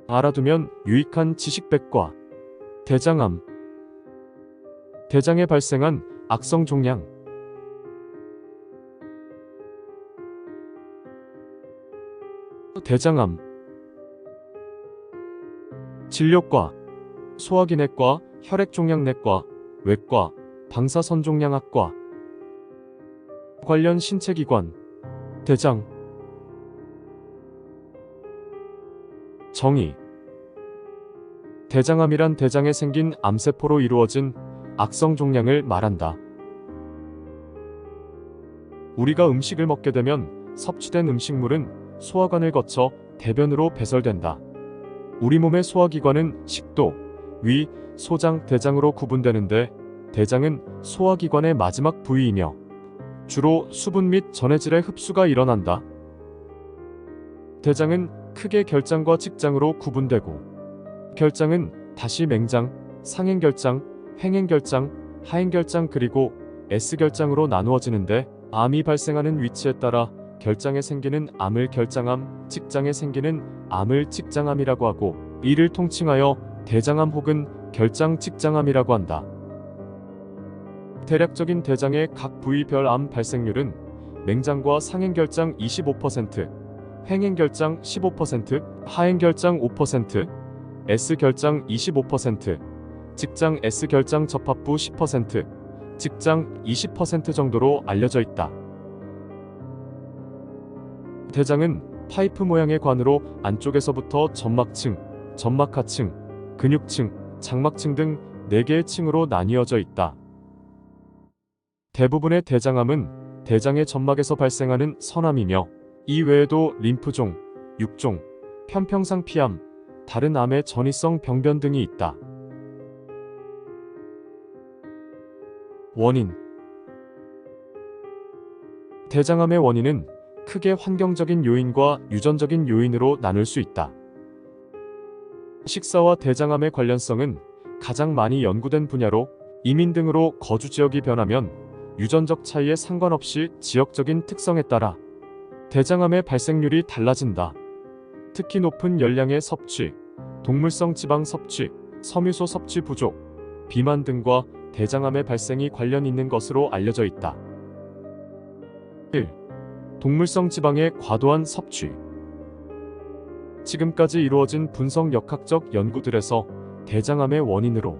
알아두면 유익한 지식백과. 대장암. 대장에 발생한 악성 종양. 대장암. 진료과. 소화기내과, 혈액종양내과, 외과, 방사선종양학과. 관련 신체기관. 대장. 정의. 대장암이란 대장에 생긴 암세포로 이루어진 악성 종양을 말한다. 우리가 음식을 먹게 되면 섭취된 음식물은 소화관을 거쳐 대변으로 배설된다. 우리 몸의 소화기관은 식도, 위, 소장, 대장으로 구분되는데 대장은 소화기관의 마지막 부위이며 주로 수분 및 전해질의 흡수가 일어난다. 대장은 크게 결장과 직장으로 구분되고 결장은 다시 맹장, 상행결장, 횡행결장, 하행결장 그리고 S결장으로 나누어지는데 암이 발생하는 위치에 따라 결장에 생기는 암을 결장암, 직장에 생기는 암을 직장암이라고 하고 이를 통칭하여 대장암 혹은 결장직장암이라고 한다. 대략적인 대장의 각 부위별 암 발생률은 맹장과 상행결장 25%, 횡행결장 15%, 하행결장 5%, S결장 25%, 직장 S결장 접합부 10%, 직장 20% 정도로 알려져 있다. 대장은 파이프 모양의 관으로 안쪽에서부터 점막층, 점막하층, 근육층, 장막층 등 4개의 층으로 나뉘어져 있다. 대부분의 대장암은 대장의 점막에서 발생하는 선암이며 이 외에도 림프종, 육종, 편평상 피암, 다른 암의 전이성 병변 등이 있다. 원인. 대장암의 원인은 크게 환경적인 요인과 유전적인 요인으로 나눌 수 있다. 식사와 대장암의 관련성은 가장 많이 연구된 분야로 이민 등으로 거주 지역이 변하면 유전적 차이에 상관없이 지역적인 특성에 따라 대장암의 발생률이 달라진다. 특히 높은 열량의 섭취, 동물성 지방 섭취, 섬유소 섭취 부족, 비만 등과 대장암의 발생이 관련 있는 것으로 알려져 있다. 1. 동물성 지방의 과도한 섭취. 지금까지 이루어진 분석 역학적 연구들에서 대장암의 원인으로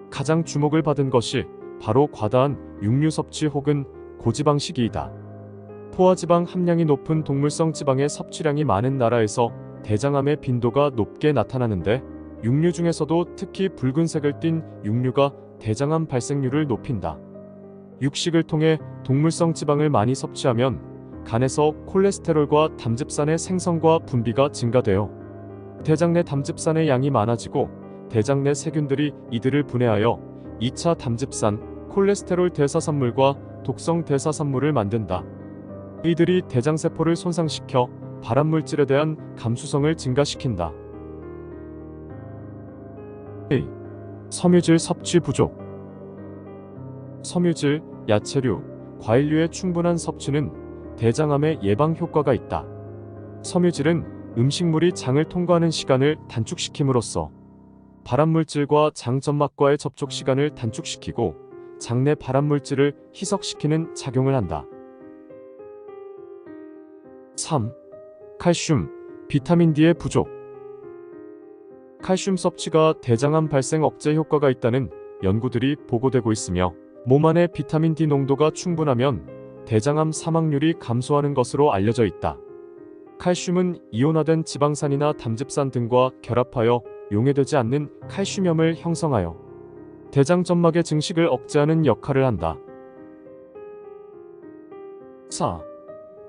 가장 주목을 받은 것이 바로 과다한 육류 섭취 혹은 고지방식이다. 포화지방 함량이 높은 동물성 지방의 섭취량이 많은 나라에서 대장암의 빈도가 높게 나타나는데 육류 중에서도 특히 붉은색을 띤 육류가 대장암 발생률을 높인다. 육식을 통해 동물성 지방을 많이 섭취하면 간에서 콜레스테롤과 담즙산의 생성과 분비가 증가되어 대장 내 담즙산의 양이 많아지고 대장 내 세균들이 이들을 분해하여 2차 담즙산, 콜레스테롤 대사산물과 독성 대사산물을 만든다. 이들이 대장세포를 손상시켜 발암물질에 대한 감수성을 증가시킨다. A. 섬유질 섭취 부족. 섬유질, 야채류, 과일류의 충분한 섭취는 대장암의 예방 효과가 있다. 섬유질은 음식물이 장을 통과하는 시간을 단축시킴으로써 발암물질과 장 점막과의 접촉 시간을 단축시키고 장내 발암물질을 희석시키는 작용을 한다. 3. 칼슘, 비타민 D의 부족. 칼슘 섭취가 대장암 발생 억제 효과가 있다는 연구들이 보고되고 있으며 몸 안의 비타민 D 농도가 충분하면 대장암 사망률이 감소하는 것으로 알려져 있다. 칼슘은 이온화된 지방산이나 담즙산 등과 결합하여 용해되지 않는 칼슘염을 형성하여 대장 점막의 증식을 억제하는 역할을 한다. 4.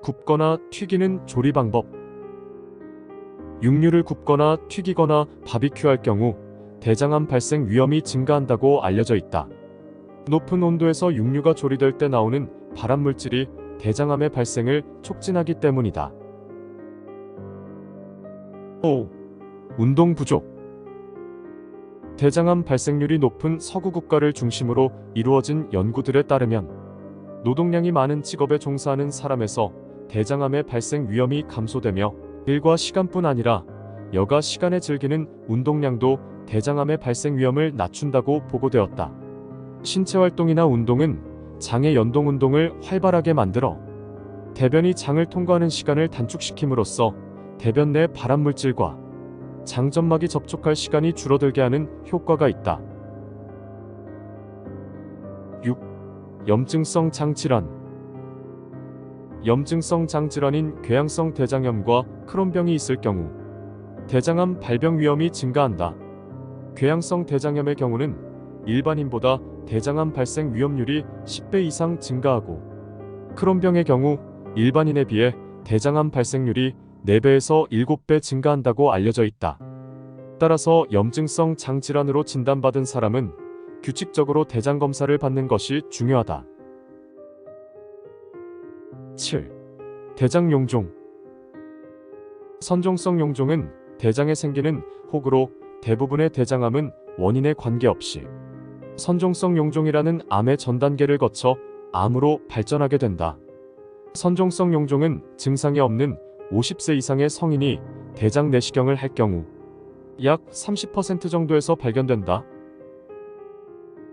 굽거나 튀기는 조리 방법. 육류를 굽거나 튀기거나 바비큐할 경우 대장암 발생 위험이 증가한다고 알려져 있다. 높은 온도에서 육류가 조리될 때 나오는 발암물질이 대장암의 발생을 촉진하기 때문이다. 5. 운동 부족. 대장암 발생률이 높은 서구 국가를 중심으로 이루어진 연구들에 따르면 노동량이 많은 직업에 종사하는 사람에서 대장암의 발생 위험이 감소되며 일과 시간뿐 아니라 여가 시간에 즐기는 운동량도 대장암의 발생 위험을 낮춘다고 보고되었다. 신체 활동이나 운동은 장의 연동 운동을 활발하게 만들어 대변이 장을 통과하는 시간을 단축시킴으로써 대변 내 발암물질과 장점막이 접촉할 시간이 줄어들게 하는 효과가 있다. 6. 염증성 장질환. 염증성 장질환인 궤양성 대장염과 크론병이 있을 경우 대장암 발병 위험이 증가한다. 궤양성 대장염의 경우는 일반인보다 대장암 발생 위험률이 10배 이상 증가하고, 크론병의 경우 일반인에 비해 대장암 발생률이 4배에서 7배 증가한다고 알려져 있다. 따라서 염증성 장질환으로 진단받은 사람은 규칙적으로 대장 검사를 받는 것이 중요하다. 7. 대장 용종. 선종성 용종은 대장에 생기는 혹으로 대부분의 대장암은 원인에 관계없이 선종성 용종이라는 암의 전 단계를 거쳐 암으로 발전하게 된다. 선종성 용종은 증상이 없는 50세 이상의 성인이 대장 내시경을 할 경우 약 30% 정도에서 발견된다.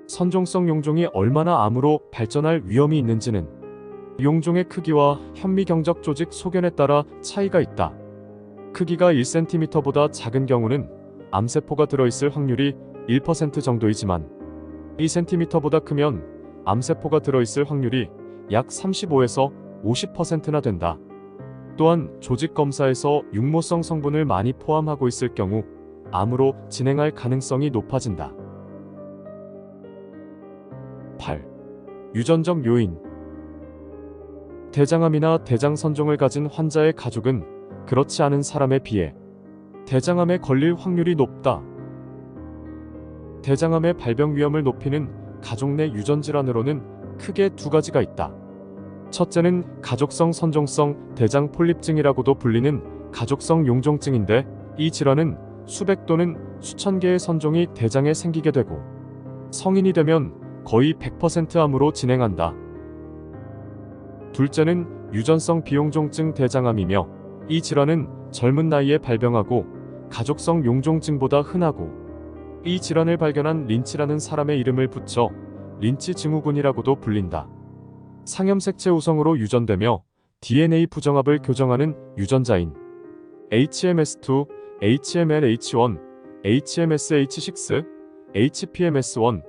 선종성 용종이 얼마나 암으로 발전할 위험이 있는지는 용종의 크기와 현미경적 조직 소견에 따라 차이가 있다. 크기가 1cm보다 작은 경우는 암세포가 들어있을 확률이 1% 정도이지만 2cm보다 크면 암세포가 들어있을 확률이 약 35에서 50%나 된다. 또한 조직 검사에서 육모성 성분을 많이 포함하고 있을 경우 암으로 진행할 가능성이 높아진다. 8. 유전적 요인. 대장암이나 대장선종을 가진 환자의 가족은 그렇지 않은 사람에 비해 대장암에 걸릴 확률이 높다. 대장암의 발병 위험을 높이는 가족 내 유전질환으로는 크게 두 가지가 있다. 첫째는 가족성 선종성 대장 폴립증이라고도 불리는 가족성 용종증인데, 이 질환은 수백 또는 수천 개의 선종이 대장에 생기게 되고 성인이 되면 거의 100% 암으로 진행한다. 둘째는 유전성 비용종증 대장암이며, 이 질환은 젊은 나이에 발병하고 가족성 용종증보다 흔하고, 이 질환을 발견한 린치라는 사람의 이름을 붙여 린치 증후군이라고도 불린다. 상염색체 우성으로 유전되며 DNA 부정합을 교정하는 유전자인 HMS2, HMLH1, HMSH6, HPMS1,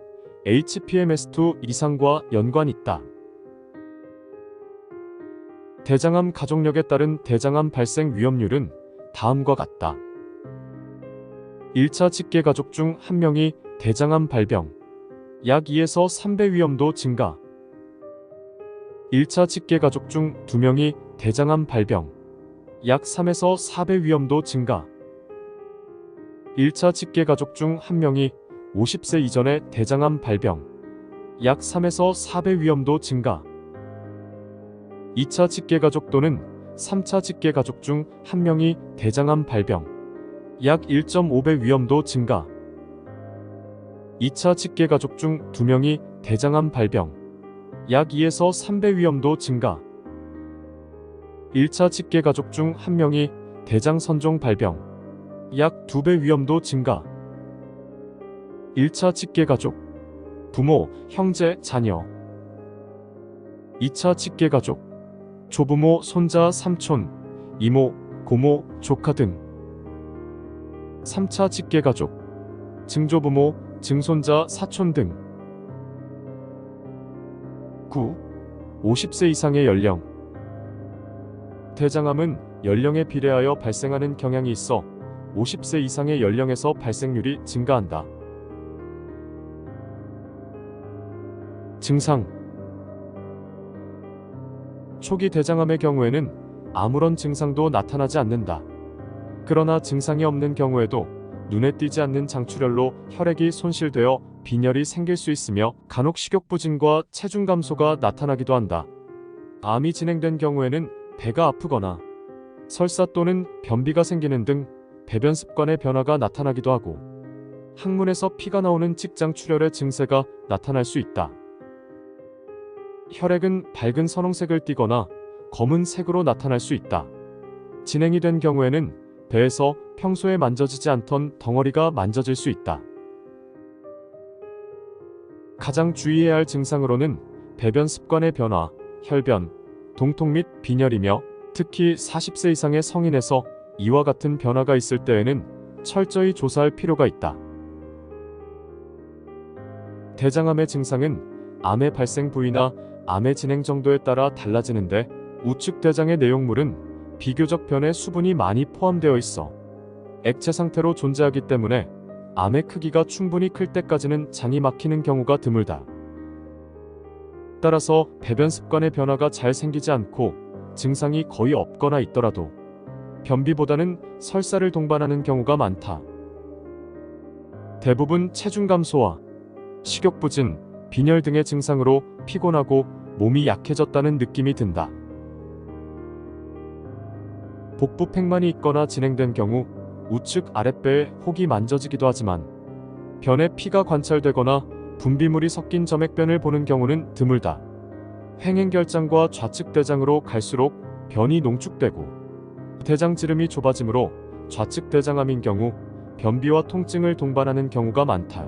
HPMS2 이상과 연관이 있다. 대장암 가족력에 따른 대장암 발생 위험률은 다음과 같다. 1차 직계 가족 중 1명이 대장암 발병, 약 2에서 3배 위험도 증가. 1차 직계 가족 중 2명이 대장암 발병, 약 3에서 4배 위험도 증가. 1차 직계 가족 중 1명이 50세 이전에 대장암 발병, 약 3에서 4배 위험도 증가. 2차 직계 가족 또는 3차 직계 가족 중 1명이 대장암 발병, 약 1.5배 위험도 증가. 2차 직계 가족 중 2명이 대장암 발병, 약 2에서 3배 위험도 증가. 1차 직계 가족 중 1명이 대장 선종 발병, 약 2배 위험도 증가. 1차 직계 가족, 부모, 형제, 자녀. 2차 직계 가족, 조부모, 손자, 삼촌, 이모, 고모, 조카 등. 3차 직계 가족, 증조부모, 증손자, 사촌 등. 9. 50세 이상의 연령. 대장암은 연령에 비례하여 발생하는 경향이 있어 50세 이상의 연령에서 발생률이 증가한다. 증상. 초기 대장암의 경우에는 아무런 증상도 나타나지 않는다. 그러나 증상이 없는 경우에도 눈에 띄지 않는 장출혈로 혈액이 손실되어 빈혈이 생길 수 있으며 간혹 식욕부진과 체중 감소가 나타나기도 한다. 암이 진행된 경우에는 배가 아프거나 설사 또는 변비가 생기는 등 배변 습관의 변화가 나타나기도 하고, 항문에서 피가 나오는 직장출혈의 증세가 나타날 수 있다. 혈액은 밝은 선홍색을 띠거나 검은색으로 나타날 수 있다. 진행이 된 경우에는 배에서 평소에 만져지지 않던 덩어리가 만져질 수 있다. 가장 주의해야 할 증상으로는 배변 습관의 변화, 혈변, 동통 및 빈혈이며 특히 40세 이상의 성인에서 이와 같은 변화가 있을 때에는 철저히 조사할 필요가 있다. 대장암의 증상은 암의 발생 부위나 암의 진행 정도에 따라 달라지는데 우측 대장의 내용물은 비교적 변에 수분이 많이 포함되어 있어 액체 상태로 존재하기 때문에 암의 크기가 충분히 클 때까지는 장이 막히는 경우가 드물다. 따라서 배변 습관의 변화가 잘 생기지 않고 증상이 거의 없거나 있더라도 변비보다는 설사를 동반하는 경우가 많다. 대부분 체중 감소와 식욕 부진, 빈혈 등의 증상으로 피곤하고 몸이 약해졌다는 느낌이 든다. 복부 팽만이 있거나 진행된 경우 우측 아랫배에 혹이 만져지기도 하지만 변에 피가 관찰되거나 분비물이 섞인 점액변을 보는 경우는 드물다. 횡행결장과 좌측 대장으로 갈수록 변이 농축되고 대장지름이 좁아지므로 좌측 대장암인 경우 변비와 통증을 동반하는 경우가 많다.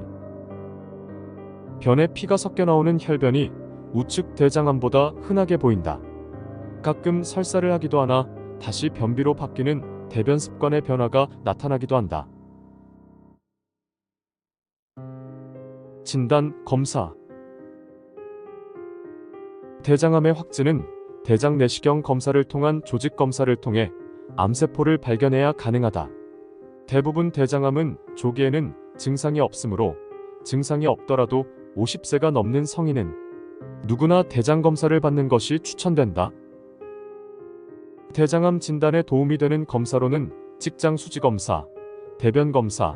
변에 피가 섞여 나오는 혈변이 우측 대장암보다 흔하게 보인다. 가끔 설사를 하기도 하나 다시 변비로 바뀌는 대변 습관의 변화가 나타나기도 한다. 진단, 검사. 대장암의 확진은 대장 내시경 검사를 통한 조직 검사를 통해 암세포를 발견해야 가능하다. 대부분 대장암은 조기에는 증상이 없으므로 증상이 없더라도 50세가 넘는 성인은 누구나 대장 검사를 받는 것이 추천된다. 대장암 진단에 도움이 되는 검사로는 찍장 수지 검사, 대변 검사,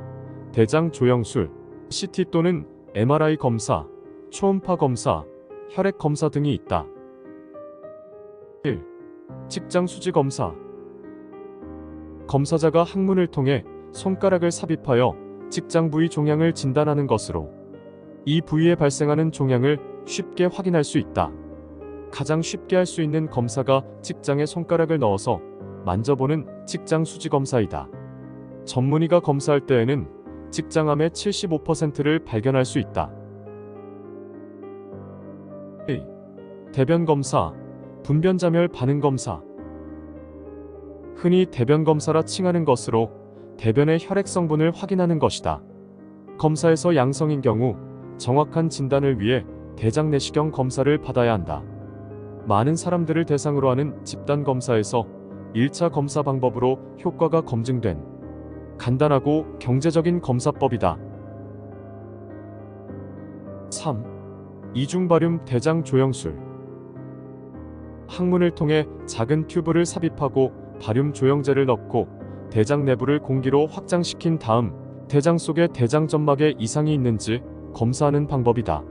대장 조영술, CT 또는 MRI 검사, 초음파 검사, 혈액 검사 등이 있다. 1. 찍장 수지 검사. 검사자가 항문을 통해 손가락을 삽입하여 찍장 부위 종양을 진단하는 것으로 이 부위에 발생하는 종양을 쉽게 확인할 수 있다. 가장 쉽게 할 수 있는 검사가 찍장에 손가락을 넣어서 만져보는 찍장 수지 검사이다. 전문의가 검사할 때에는 찍장암의 75%를 발견할 수 있다. 2. 대변 검사, 분변자멸 반응 검사. 흔히 대변 검사라 칭하는 것으로 대변의 혈액 성분을 확인하는 것이다. 검사에서 양성인 경우 정확한 진단을 위해 대장 내시경 검사를 받아야 한다. 많은 사람들을 대상으로 하는 집단 검사에서 1차 검사 방법으로 효과가 검증된 간단하고 경제적인 검사법이다. 3. 이중바륨 대장 조영술. 항문을 통해 작은 튜브를 삽입하고 바륨 조영제를 넣고 대장 내부를 공기로 확장시킨 다음 대장 속에 대장 점막에 이상이 있는지 검사하는 방법이다.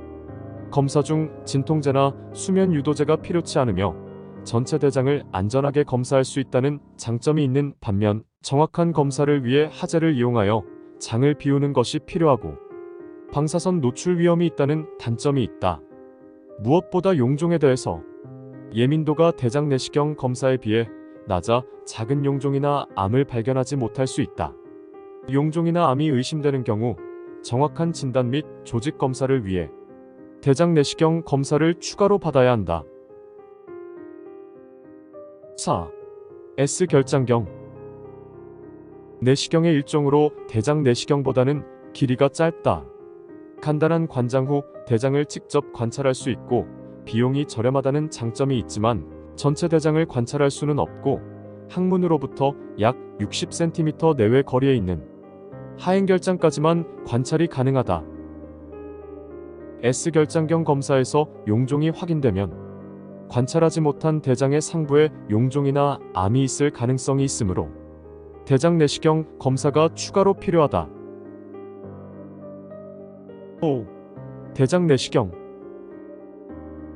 검사 중 진통제나 수면 유도제가 필요치 않으며 전체 대장을 안전하게 검사할 수 있다는 장점이 있는 반면 정확한 검사를 위해 하제를 이용하여 장을 비우는 것이 필요하고 방사선 노출 위험이 있다는 단점이 있다. 무엇보다 용종에 대해서 예민도가 대장 내시경 검사에 비해 낮아 작은 용종이나 암을 발견하지 못할 수 있다. 용종이나 암이 의심되는 경우 정확한 진단 및 조직 검사를 위해 대장 내시경 검사를 추가로 받아야 한다. 4. S결장경. 내시경의 일종으로 대장 내시경보다는 길이가 짧다. 간단한 관장 후 대장을 직접 관찰할 수 있고 비용이 저렴하다는 장점이 있지만 전체 대장을 관찰할 수는 없고 항문으로부터 약 60cm 내외 거리에 있는 하행결장까지만 관찰이 가능하다. S결장경 검사에서 용종이 확인되면 관찰하지 못한 대장의 상부에 용종이나 암이 있을 가능성이 있으므로 대장 내시경 검사가 추가로 필요하다. 5. 대장 내시경.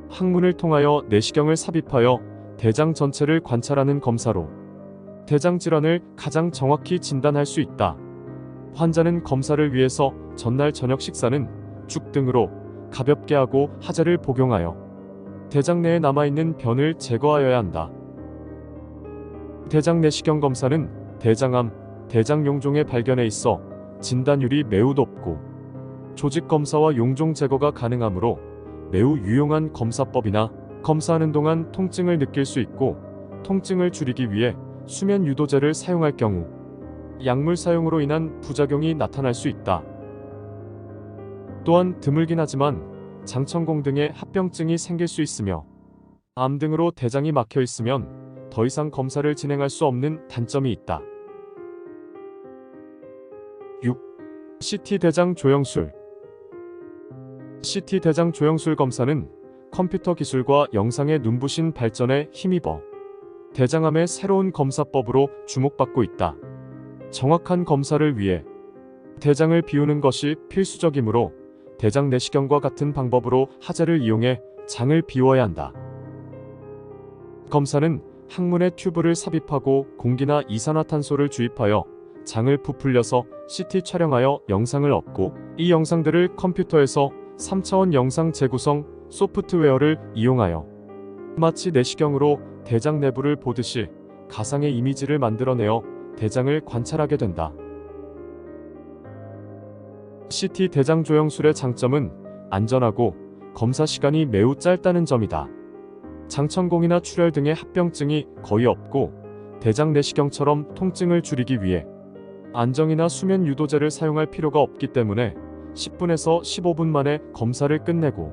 항문을 통하여 내시경을 삽입하여 대장 전체를 관찰하는 검사로 대장 질환을 가장 정확히 진단할 수 있다. 환자는 검사를 위해서 전날 저녁 식사는 죽 등으로 가볍게 하고 하제를 복용하여 대장 내에 남아있는 변을 제거하여야 한다. 대장 내시경 검사는 대장암, 대장 용종의 발견에 있어 진단율이 매우 높고 조직 검사와 용종 제거가 가능하므로 매우 유용한 검사법이나 검사하는 동안 통증을 느낄 수 있고, 통증을 줄이기 위해 수면 유도제를 사용할 경우 약물 사용으로 인한 부작용이 나타날 수 있다. 또한 드물긴 하지만 장천공 등의 합병증이 생길 수 있으며 암 등으로 대장이 막혀 있으면 더 이상 검사를 진행할 수 없는 단점이 있다. 6. CT 대장 조영술. CT 대장 조영술 검사는 컴퓨터 기술과 영상의 눈부신 발전에 힘입어 대장암의 새로운 검사법으로 주목받고 있다. 정확한 검사를 위해 대장을 비우는 것이 필수적이므로 대장 내시경과 같은 방법으로 하자를 이용해 장을 비워야 한다. 검사는 항문에 튜브를 삽입하고 공기나 이산화탄소를 주입하여 장을 부풀려서 CT 촬영하여 영상을 얻고, 이 영상들을 컴퓨터에서 3차원 영상 재구성 소프트웨어를 이용하여 마치 내시경으로 대장 내부를 보듯이 가상의 이미지를 만들어내어 대장을 관찰하게 된다. CT 대장 조영술의 장점은 안전하고 검사 시간이 매우 짧다는 점이다. 장천공이나 출혈 등의 합병증이 거의 없고, 대장 내시경처럼 통증을 줄이기 위해 안정이나 수면 유도제를 사용할 필요가 없기 때문에 10분에서 15분 만에 검사를 끝내고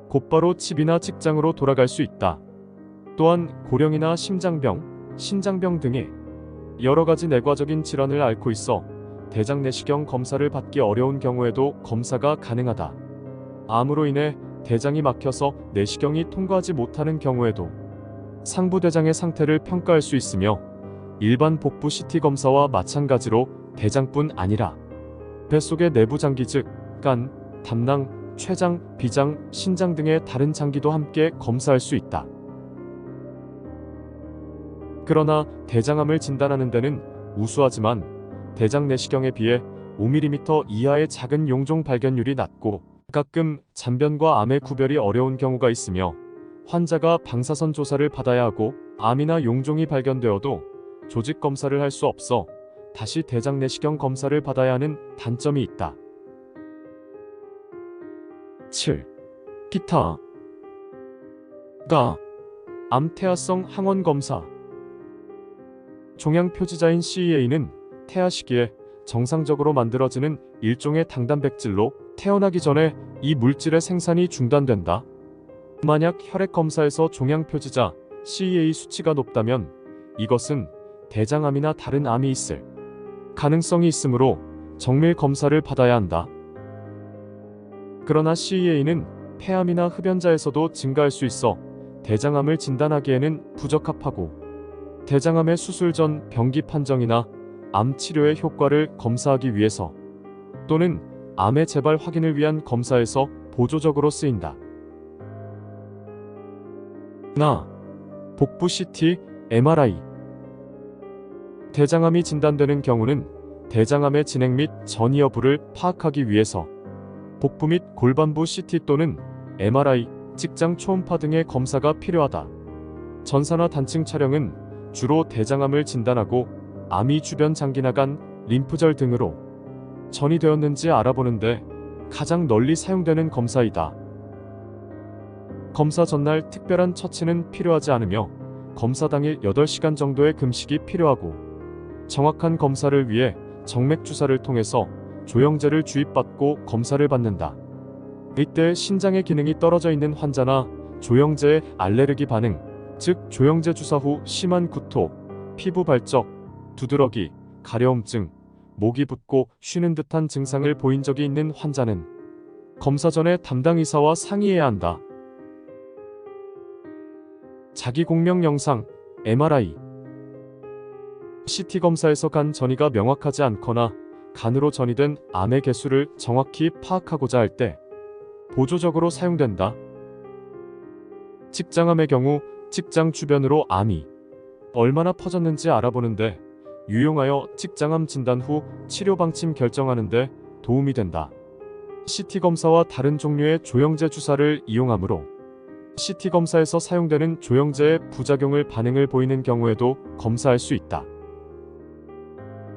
곧바로 집이나 직장으로 돌아갈 수 있다. 또한 고령이나 심장병, 신장병 등의 여러가지 내과적인 질환을 앓고 있어 대장 내시경 검사를 받기 어려운 경우에도 검사가 가능하다. 암으로 인해 대장이 막혀서 내시경이 통과하지 못하는 경우에도 상부대장의 상태를 평가할 수 있으며, 일반 복부 CT 검사와 마찬가지로 대장뿐 아니라 뱃속의 내부 장기 즉 간, 담낭, 췌장, 비장, 신장 등의 다른 장기도 함께 검사할 수 있다. 그러나 대장암을 진단하는 데는 우수하지만 대장 내시경에 비해 5mm 이하의 작은 용종 발견율이 낮고, 가끔 잔변과 암의 구별이 어려운 경우가 있으며 환자가 방사선 조사를 받아야 하고, 암이나 용종이 발견되어도 조직 검사를 할 수 없어 다시 대장 내시경 검사를 받아야 하는 단점이 있다. 7. 기타. 암 태아성 항원 검사. 종양 표지자인 CEA는 태아 시기에 정상적으로 만들어지는 일종의 당단백질로 태어나기 전에 이 물질의 생산이 중단된다. 만약 혈액 검사에서 종양 표지자 CEA 수치가 높다면 이것은 대장암이나 다른 암이 있을 가능성이 있으므로 정밀 검사를 받아야 한다. 그러나 CEA는 폐암이나 흡연자에서도 증가할 수 있어 대장암을 진단하기에는 부적합하고, 대장암의 수술 전 병기 판정이나 암 치료의 효과를 검사하기 위해서 또는 암의 재발 확인을 위한 검사에서 보조적으로 쓰인다. 복부 CT, MRI. 대장암이 진단되는 경우는 대장암의 진행 및 전이 여부를 파악하기 위해서 복부 및 골반부 CT 또는 MRI, 직장 초음파 등의 검사가 필요하다. 전산화 단층 촬영은 주로 대장암을 진단하고 암이 주변 장기나 간, 림프절 등으로 전이 되었는지 알아보는데 가장 널리 사용되는 검사이다. 검사 전날 특별한 처치는 필요하지 않으며 검사 당일 8시간 정도의 금식이 필요하고, 정확한 검사를 위해 정맥 주사를 통해서 조영제를 주입받고 검사를 받는다. 이때 신장의 기능이 떨어져 있는 환자나 조영제의 알레르기 반응, 즉 조영제 주사 후 심한 구토, 피부 발적, 두드러기, 가려움증, 목이 붓고 쉬는 듯한 증상을 보인 적이 있는 환자는 검사 전에 담당 의사와 상의해야 한다. 자기 공명 영상, MRI. CT 검사에서 간 전이가 명확하지 않거나 간으로 전이된 암의 개수를 정확히 파악하고자 할 때 보조적으로 사용된다. 직장암의 경우 직장 주변으로 암이 얼마나 퍼졌는지 알아보는데 유용하여 직장암 진단 후 치료 방침 결정하는 데 도움이 된다. CT 검사와 다른 종류의 조영제 주사를 이용하므로 CT 검사에서 사용되는 조영제의 부작용을 반응을 보이는 경우에도 검사할 수 있다.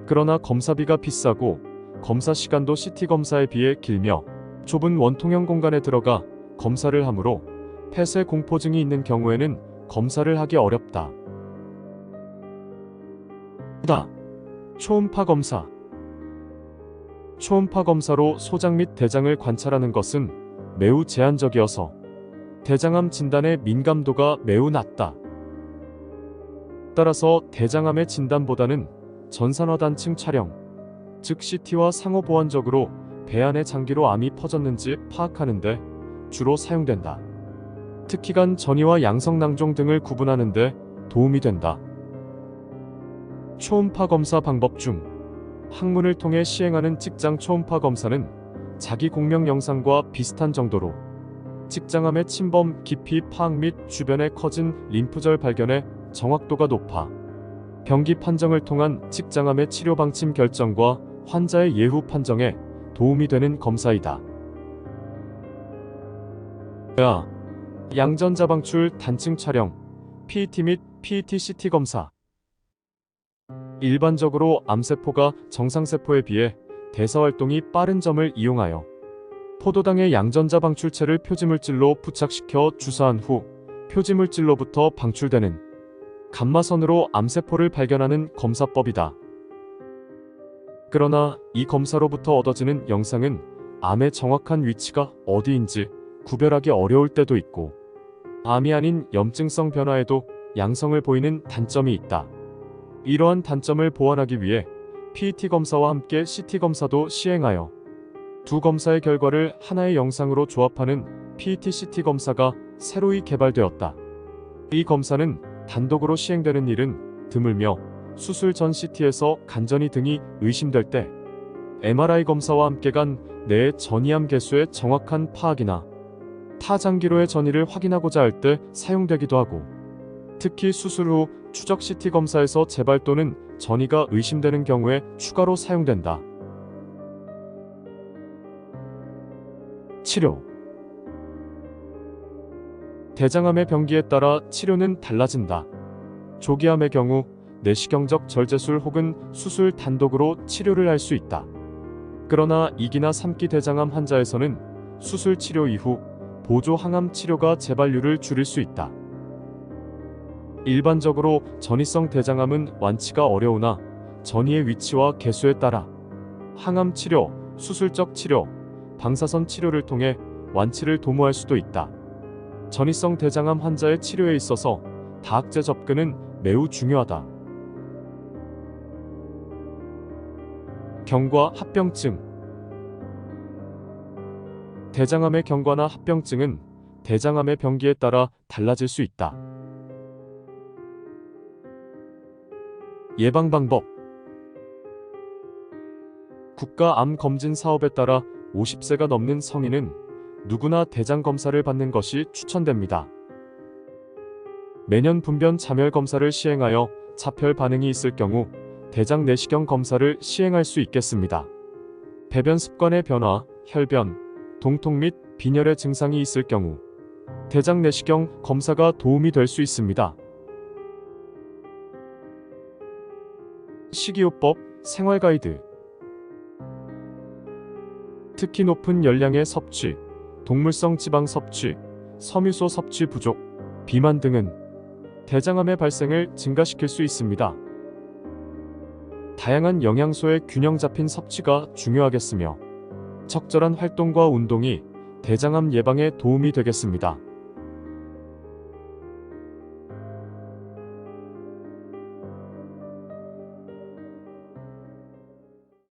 그러나 검사비가 비싸고 검사 시간도 CT 검사에 비해 길며 좁은 원통형 공간에 들어가 검사를 하므로 폐쇄 공포증이 있는 경우에는 검사를 하기 어렵다. 초음파 검사. 초음파 검사로 소장 및 대장을 관찰하는 것은 매우 제한적이어서 대장암 진단의 민감도가 매우 낮다. 따라서 대장암의 진단보다는 전산화 단층 촬영, 즉 CT와 상호 보완적으로 배 안의 장기로 암이 퍼졌는지 파악하는 데 주로 사용된다. 특히 간 전이와 양성낭종 등을 구분하는 데 도움이 된다. 초음파 검사 방법 중 항문을 통해 시행하는 직장 초음파 검사는 자기 공명 영상과 비슷한 정도로 직장암의 침범 깊이 파악 및 주변에 커진 림프절 발견에 정확도가 높아 병기 판정을 통한 직장암의 치료 방침 결정과 환자의 예후 판정에 도움이 되는 검사이다. 양전자 방출 단층 촬영, PET 및 PET-CT 검사. 일반적으로 암세포가 정상세포에 비해 대사활동이 빠른 점을 이용하여 포도당의 양전자 방출체를 표지물질로 부착시켜 주사한 후 표지물질로부터 방출되는 감마선으로 암세포를 발견하는 검사법이다. 그러나 이 검사로부터 얻어지는 영상은 암의 정확한 위치가 어디인지 구별하기 어려울 때도 있고 암이 아닌 염증성 변화에도 양성을 보이는 단점이 있다. 이러한 단점을 보완하기 위해 PET 검사와 함께 CT 검사도 시행하여 두 검사의 결과를 하나의 영상으로 조합하는 PET-CT 검사가 새로이 개발되었다. 이 검사는 단독으로 시행되는 일은 드물며 수술 전 CT에서 간전이 등이 의심될 때 MRI 검사와 함께 간 내의 전이암 개수의 정확한 파악이나 타장기로의 전이를 확인하고자 할 때 사용되기도 하고 특히 수술 후 추적 CT 검사에서 재발 또는 전이가 의심되는 경우에 추가로 사용된다. 치료. 대장암의 병기에 따라 치료는 달라진다. 조기암의 경우 내시경적 절제술 혹은 수술 단독으로 치료를 할 수 있다. 그러나 2기나 3기 대장암 환자에서는 수술 치료 이후 보조 항암 치료가 재발률을 줄일 수 있다. 일반적으로 전이성 대장암은 완치가 어려우나 전이의 위치와 개수에 따라 항암 치료, 수술적 치료, 방사선 치료를 통해 완치를 도모할 수도 있다. 전이성 대장암 환자의 치료에 있어서 다학제 접근은 매우 중요하다. 경과 합병증. 대장암의 경과나 합병증은 대장암의 병기에 따라 달라질 수 있다. 예방 방법. 국가암검진 사업에 따라 50세가 넘는 성인은 누구나 대장 검사를 받는 것이 추천됩니다. 매년 분변 자멸 검사를 시행하여 차별 반응이 있을 경우 대장 내시경 검사를 시행할 수 있겠습니다. 배변 습관의 변화, 혈변, 동통 및 빈혈의 증상이 있을 경우 대장 내시경 검사가 도움이 될 수 있습니다. 식이요법, 생활가이드. 특히 높은 열량의 섭취, 동물성 지방 섭취, 섬유소 섭취 부족, 비만 등은 대장암의 발생을 증가시킬 수 있습니다. 다양한 영양소의 균형 잡힌 섭취가 중요하겠으며 적절한 활동과 운동이 대장암 예방에 도움이 되겠습니다.